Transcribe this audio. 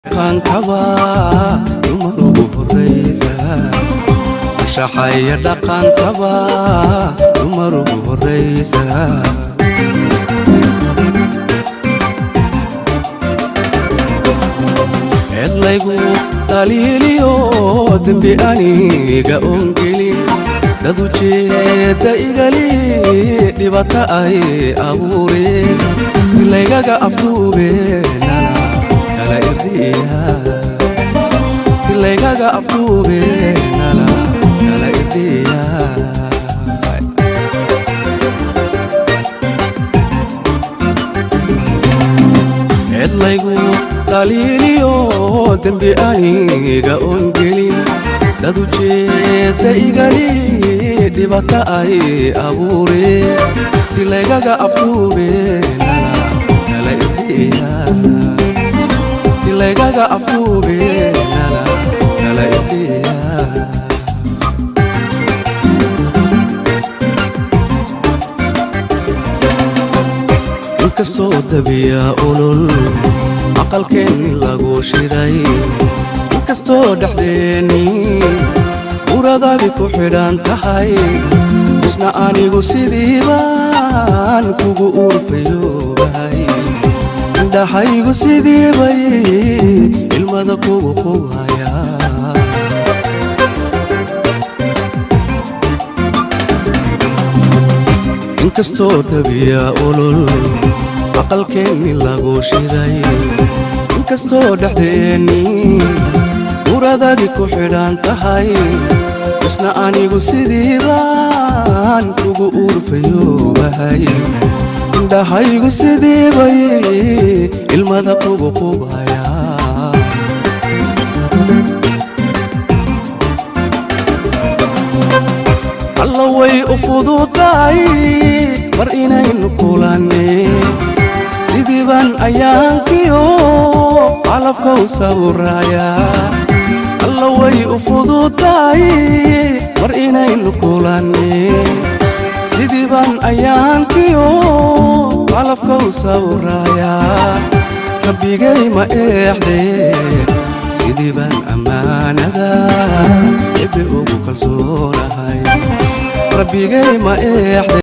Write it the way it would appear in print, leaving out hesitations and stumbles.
كان كوا يمرق الرئيسة شحية كان كوا يمرق الرئيسة الليجو دليليو دمبي أني جاونجلي دادوجي تايجالي دبتا أي أبوري الليجا أفوبي nala idiya tilegaga afube nala idiya edlaygu daliliyo dambi aniga ongeli dadu jeeda igali dibata ay abure tilegaga afube nala idiya tilegaga afube nala idiya inkastoo dabiya ulul aqalkeeni lagu shiday inkastoo dhaxdeeni uradaadi ku xidhan tahay isna anigu sidii baan kugu urfayoobahay indhahaygu sidii bay ilmada kugu qubaya inkastoo dabiya ulul aqalkeeni lagu shiday inkastoo dhaxdeeni uradaadi ku xidhan tahay isna anigu sidii baan kugu urfayoobahay indhahaygu sidii bay ilmada kugu qubaya alla way u fududahay mar inaynu kulanay sidii baan ayaankiyo calafka u sawiraya alla way u fududahay mar inaynu kulanay sidii baan ayaankiyo calafka u sawiraya rabbigay ma eexdee sidii baan ammaanada ebe ugu kalsoonahay rabbigay ma eexdee